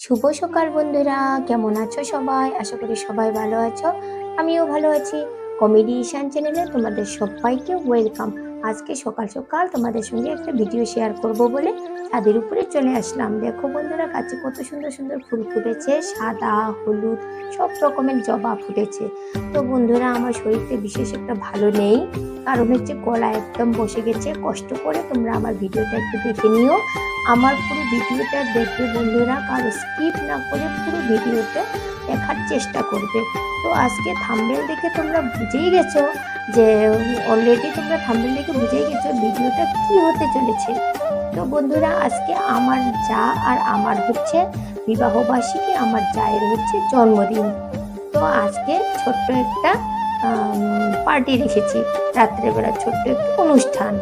শুভ সকাল বন্ধুরা, কেমন আছো সবাই? আশা করি সবাই ভালো আছো। আমিও ভালো আছি। কমেডি ঈশান চ্যানেলে তোমাদের সবাইকে ওয়েলকাম। আজকে সকাল সকাল তোমাদের সঙ্গে একটা ভিডিও শেয়ার করব বলে ছাদের উপরে চলে আসলাম। দেখো বন্ধুরা, গাছে কত সুন্দর সুন্দর ফুল ফুটেছে, সাদা, হলুদ, সব রকমের জবা ফুটেছে। তো বন্ধুরা, আমার শরীরটা বিশেষ একটা ভালো নেই, কারণ হচ্ছে গলা একদম বসে গেছে। কষ্ট করে তোমরা আমার ভিডিওটা একটু দেখে নিও। আমার পুরো ভিডিওটা দেখবে বন্ধুরা, কারো স্কিপ না করে পুরো ভিডিওটা দেখার চেষ্টা করবে। তো আজকে থাম্বনেল দেখে তোমরা বুঝেই গেছো যে অলরেডি তোমরা থাম্বনেল দেখে বুঝেই গেছো ভিডিওটা কি হতে চলেছে। তো বন্ধুরা, আজকে আমার যা আর আমার হচ্ছে বিবাহবার্ষিকী, আমার জায়ের হচ্ছে জন্মদিন। তো আজকে ছোট্ট একটা পার্টি রেখেছি, রাত্রেবেলা ছোট্ট একটা অনুষ্ঠান।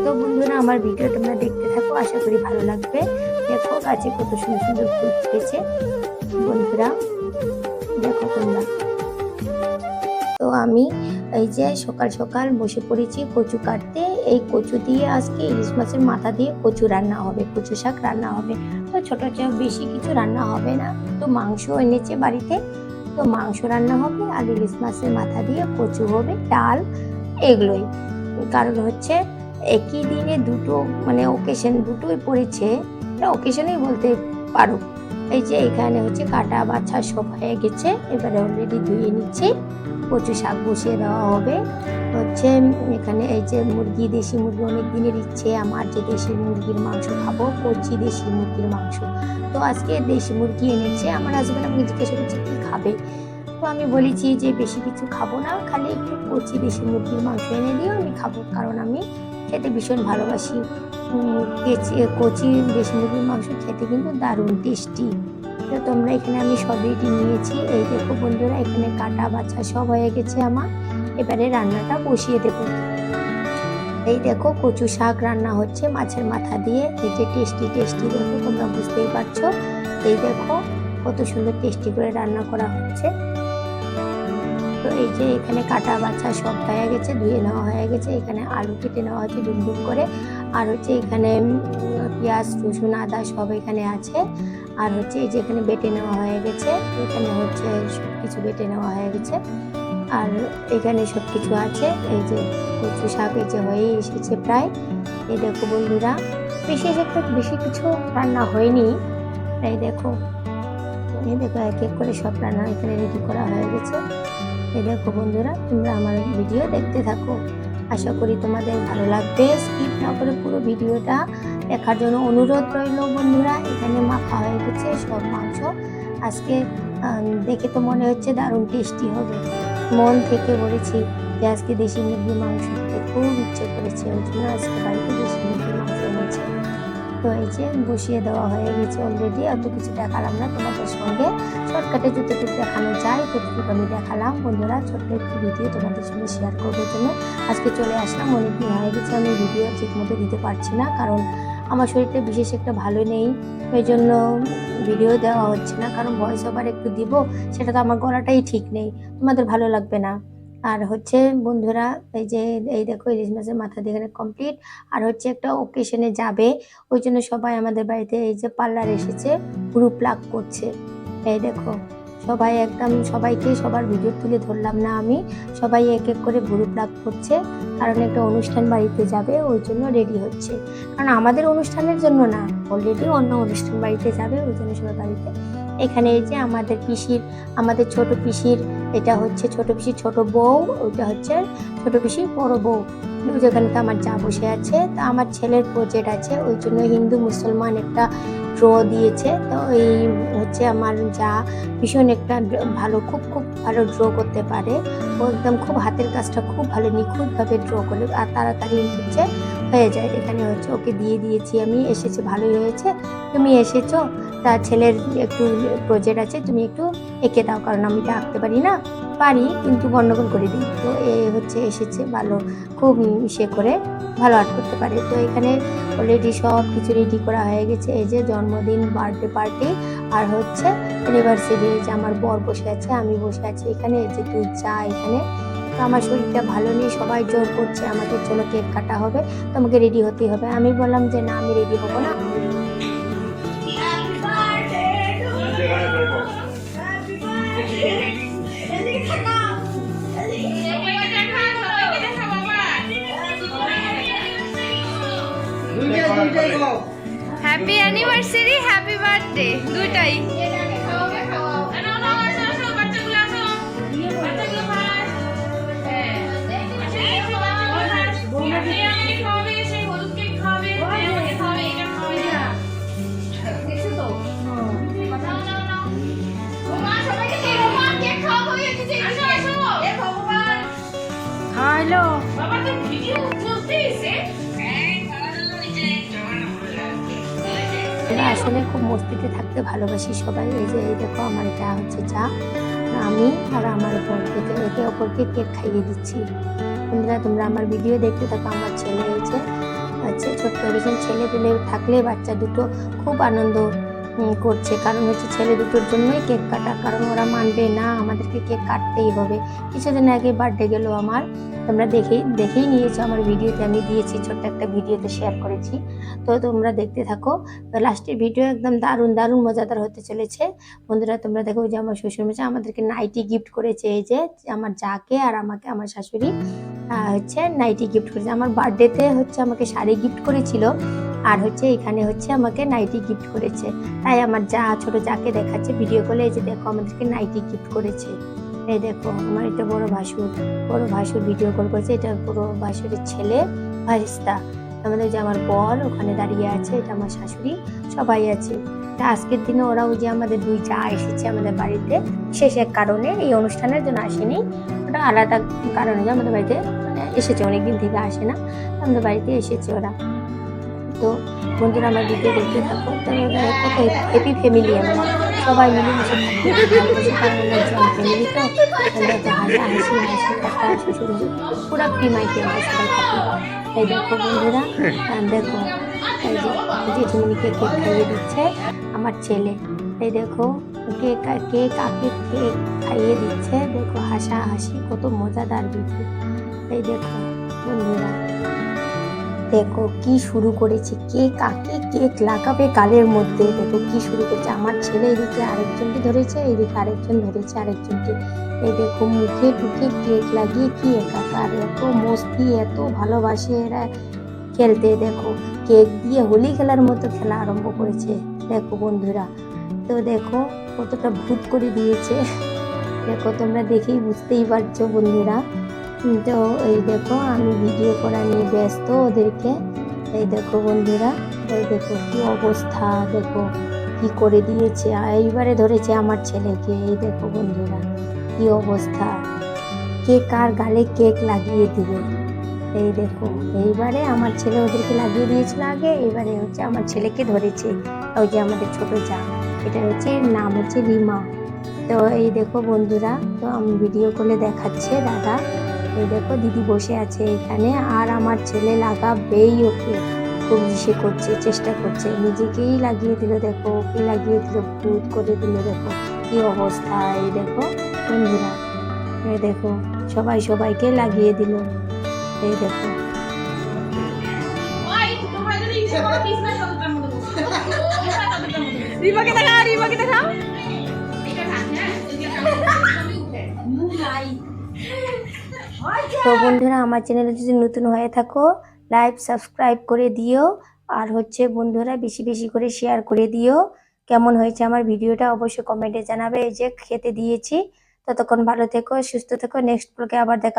তো বন্ধুরা, আমার ভিডিও তোমরা দেখতে থাকো, আশা করি ভালো লাগবে। দেখো গাছে কত সুন্দর সুন্দর ফুল ফুটেছে বন্ধুরা, দেখো তোমরা। তো আমি এই যে সকাল সকাল বসে পড়েছি কচু কাটতে। এই কচু দিয়ে আজকে ইলিশ মাছের মাথা দিয়ে কচু রান্না হবে, কচু শাক রান্না হবে। তো ছোট ছোট বেশি কিছু রান্না হবে না, তো মাংস এনেছে বাড়িতে, তো মাংস রান্না হবে আর ইলিশ মাছের মাথা দিয়ে কচু হবে, ডাল, এগুলোই। কারণ হচ্ছে একই দিনে দুটো ওকেশন দুটোই পড়েছে, এটা ওকেশনই বলতে পারো। এই যে এখানে হচ্ছে কাটা বাছা সব হয়ে গেছে, এবারে অলরেডি ধুয়ে নিচ্ছি। কচু শাক বসিয়ে দেওয়া হবে হচ্ছে। এখানে এই যে মুরগি, দেশি মুরগি, অনেক দিনের ইচ্ছে আমার যে দেশি মুরগির মাংস খাবো, কচি দেশি মুরগির মাংস। তো আজকে দেশি মুরগি এনেছে আমার হাজবেন্ড, আমাকে জিজ্ঞাসা করছে কি খাবে। তো আমি বলেছি যে বেশি কিছু খাবো না, খালি একটু কচি দেশি মুরগির মাংস এনে দিও, আমি খাবো, কারণ আমি খেতে ভীষণ ভালোবাসি। কচি দেশি মুরগির মাংস খেতে কিন্তু দারুণ টেস্টি। তো তোমরা এখানে আমি সব রেডি নিয়েছি। এই দেখো বন্ধুরা, এখানে কাটা বাছা সব হয়ে গেছে আমার, এবারে রান্নাটা বসিয়ে দেবো। এই দেখো কচু শাক রান্না হচ্ছে মাছের মাথা দিয়ে। এই যে টেস্টি টেস্টি, দেখো তোমরা বুঝতেই পারছো। এই দেখো কত সুন্দর টেস্টি করে রান্না করা হচ্ছে। তো এই যে এখানে কাটা বাছা সব হয়ে গেছে, ধুয়ে নেওয়া হয়ে গেছে। এখানে আলু কেটে নেওয়া হচ্ছে ডুমডুম করে, আর হচ্ছে এখানে পেঁয়াজ, রসুন, আদা সব এখানে আছে। আর হচ্ছে এই যে এখানে বেটে নেওয়া হয়ে গেছে, এখানে হচ্ছে সব কিছু বেটে নেওয়া হয়ে গেছে, আর এখানে সব কিছু আছে। এই যে কচু শাক এই যে হয়ে এসেছে প্রায়। এই দেখো বন্ধুরা, বেশি কিছু রান্না হয়নি। এই দেখো এক এক করে সব রান্না এখানে রেডি করা হয়ে গেছে। এই দেখো বন্ধুরা, তোমরা আমার ভিডিও দেখতে থাকো, আশা করি তোমাদের ভালো লাগবে। স্কিপ না করে পুরো ভিডিওটা দেখার জন্য অনুরোধ রইল বন্ধুরা। এখানে মাখা হয়ে গেছে সব মাংস। আজকে দেখে তো মনে হচ্ছে দারুণ টেস্টি হবে। মন থেকে বলেছি যে আজকে দেশি মুরগির মাংস খেতে খুব ইচ্ছে করেছে, ওই জন্য আজকে বাড়িতে দেশি মুরগির মাংস এনেছে। তো এই যে বসিয়ে দেওয়া হয়ে গেছে অলরেডি। অত কিছু দেখালাম না তোমাদের সঙ্গে, শর্টকাটে যতটুকু দেখানো যায় ততটুকু আমি দেখালাম বন্ধুরা। ছোট্ট একটি ভিডিও তোমাদের সঙ্গে শেয়ার করবার জন্য আজকে চলে আসলাম। অনেকদিন হয়ে গেছে আমি ভিডিও ঠিক মতো দিতে পারছি না, কারণ আমার শরীরটা বিশেষ একটা ভালো নেই, ওই জন্য ভিডিও দেওয়া হচ্ছে না। কারণ ভয়েস ওভার একটু দিব, সেটা তো আমার গলাটাই ঠিক নেই, তোমাদের ভালো লাগবে না। আর হচ্ছে বন্ধুরা, এই যে এই দেখো ইলিশ মাছের মাথা দিয়ে এখানে কমপ্লিট। আর হচ্ছে একটা ওকেশনে যাবে, ওই জন্য সবাই আমাদের বাড়িতে এই যে পার্লার এসেছে, গ্রুপ প্লাগ করছে। এই দেখো সবাই একদম, সবাইকে সবার ভিডিও তুলে ধরলাম না আমি, সবাই এক এক করে গ্রুপ প্লাগ করছে, কারণ একটা অনুষ্ঠান বাড়িতে যাবে, ওই জন্য রেডি হচ্ছে। কারণ আমাদের অনুষ্ঠানের জন্য না, অলরেডি অন্য অনুষ্ঠান বাড়িতে যাবে, ওই জন্য সবাই বাড়িতে। এখানে এই যে আমাদের ছোট পিসির, এটা হচ্ছে ছোট পিসির ছোট বউ, ওইটা হচ্ছে ছোট পিসির বড় বউ। যেখানে তো আমার যা বসে আছে। তা আমার ছেলের প্রজেক্ট আছে, ওই জন্য হিন্দু মুসলমান একটা ড্র দিয়েছে। তো এই হচ্ছে আমার যা ভীষণ একটা খুব খুব ভালো ড্র করতে পারে, ও একদম খুব হাতের কাজটা খুব ভালো নিখুঁতভাবে ড্র করে, আর তাড়াতাড়ি হচ্ছে হয়ে যায়। এখানে হচ্ছে ওকে দিয়ে দিয়েছি আমি, এসেছে, ভালোই হয়েছে, তুমি এসেছো, তার ছেলের একটু প্রজেক্ট আছে, তুমি একটু এঁকে দাও, কারণ আমি তো আঁকতে পারি কিন্তু গন্ডগোল করে দিই। তো এ হচ্ছে এসেছে, ভালো খুব করে ভালো আর্ট করতে পারে। তো এখানে অলরেডি সব কিছু রেডি করা হয়ে গেছে। এই যে জন্মদিন, বার্থডে পার্টি, আর হচ্ছে অ্যানিভার্সারি। এই যে আমার বর বসে আছে, আমি বসে আছি এখানে। এই যে তুই যা এখানে। তো আমার শরীরটা ভালো নেই, সবাই জোর করছে আমাদের জন্য কেক কাটা হবে, তোমাকে রেডি হতেই হবে। আমি বললাম যে না, আমি রেডি হবো না। হ্যালো। আমরা আসলে খুব মস্তিতে থাকতে ভালোবাসি সবাই। এই যে এই দেখো আমার এটা হচ্ছে চা, আমি আর আমার বোনকে একে অপরকে কেক খাইয়ে দিচ্ছি। বন্ধুরা তোমরা আমার ভিডিও দেখতে থাকো। আমার ছেলে হয়েছে ছোট্ট এরকম ছেলে পেলে থাকলে বাচ্চা দুটো খুব আনন্দ করছে, কারণ হচ্ছে ছেলে দুটোর জন্যই কেক কাটা, কারণ ওরা মানবে না আমাদেরকে কেক কাটতেই হবে। কিছুদিন আগে বার্থডে গেল আমার, তোমরা দেখেই নিয়েছো আমার ভিডিওতে, আমি দিয়েছি ছোট্ট একটা ভিডিওতে শেয়ার করেছি। তো তোমরা দেখতে থাকো, লাস্টের ভিডিও একদম দারুণ দারুণ মজাদার হতে চলেছে। বন্ধুরা তোমরা দেখো যে আমার শ্বশুরমশাই আমাদেরকে নাইটি গিফট করেছে, এই যে আমার যাকে আর আমাকে, আমার শাশুড়ি হচ্ছে নাইটি গিফট করেছে। আমার বার্থডেতে হচ্ছে আমাকে শাড়ি গিফট করেছিল, আর হচ্ছে এখানে হচ্ছে আমাকে নাইটি গিফট করেছে। তাই আমার যা ছোট যাকে দেখাচ্ছে ভিডিও কলে, এই যে দেখো আমাদেরকে নাইটি গিফট করেছে। এই দেখো আমার এটা বড় ভাসুর ভিডিও কল করেছে, এটা বড় ভাসুরের ছেলে ভাইস্তা। আমাদের যে আমার বর ওখানে দাঁড়িয়ে আছে, এটা আমার শাশুড়ি, সবাই আছে। তা আজকের দিনে ওরা ওই যে আমাদের দুই যা এসেছে আমাদের বাড়িতে, বিশেষ এক কারণে, এই অনুষ্ঠানের জন্য আসেনি, ওটা আলাদা কারণে যে আমাদের বাড়িতে এসেছে, অনেকদিন থেকে আসে না, আমাদের বাড়িতে এসেছে ওরা। তো বন্ধুরা আমার ভিডিও দেখতে থাকো, কত হ্যাপি ফ্যামিলি, আমরা সবাই মিলেমিশে থাকি, ফ্যামিলি তো হাসি কাকা শ্বশুর পুরো প্রিমাইকে আমরা সবাই থাকি। এই দেখো বন্ধুরা, দেখো এই যে জেঠুমনিকে কেক খাইয়ে দিচ্ছে আমার ছেলে। এই দেখো কাকে কেক খাইয়ে দিচ্ছে, দেখো হাসি কত মজাদার ভিডিও। এই দেখো বন্ধুরা, দেখো কি শুরু করেছে, কে কাকে কেক লাগাবে গালের মধ্যে, দেখো কি শুরু করেছে। আমার ছেলে এদিকে আরেকজনকে ধরেছে, এদিকে আরেকজন ধরেছে আরেকজনকে। এই দেখো মুখে টুকে কেক লাগিয়ে কি একাকার, এত মস্তি, এত ভালোবাসে এরা খেলতে। দেখো কেক দিয়ে হোলি খেলার মতো খেলা আরম্ভ করেছে দেখো বন্ধুরা। তো দেখো কতটা ভূত করে দিয়েছে, দেখো তোমরা দেখেই বুঝতেই পারছো বন্ধুরা। তো এই দেখো আমি ভিডিও করা নিয়ে ব্যস্ত ওদেরকে। এই দেখো বন্ধুরা, এই দেখো কি অবস্থা, দেখো কি করে দিয়েছে, এইবারে ধরেছে আমার ছেলেকে। এই দেখো বন্ধুরা কি অবস্থা, কে কার গালে কেক লাগিয়ে দিবে। এই দেখো এইবারে আমার ছেলে ওদেরকে লাগিয়ে দিয়েছিল আগে, এবারে হচ্ছে আমার ছেলেকে ধরেছে, ওই যে আমাদের ছোট যা, এটা হচ্ছে নাম হচ্ছে রিমা। তো এই দেখো বন্ধুরা, তো আমি ভিডিও করলে দেখাচ্ছে দাদা, এই দেখো দিদি বসে আছে এখানে, আর আমার ছেলে লাগাবেই ওকে, খুব ইসে করছে, চেষ্টা করছে, নিজেকেই লাগিয়ে দিল, দেখো ওকে লাগিয়ে দিল, ভূত করে দিল, দেখো কি অবস্থা। এই দেখো বন্ধুরা, এই দেখো সবাইকে লাগিয়ে দিল। এই দেখো রিমাকে দেখাও। তো বন্ধুরা আমার চ্যানেলে যদি নতুন হয়ে থাকো, লাইক সাবস্ক্রাইব করে দিও, আর হচ্ছে বন্ধুরা বেশি বেশি করে শেয়ার করে দিও। কেমন হয়েছে আমার ভিডিওটা অবশ্যই কমেন্টে জানাবে। এই যে খেতে দিয়েছি, ততক্ষণ ভালো থেকো, সুস্থ থেকো, নেক্সট ব্লগে আবার দেখা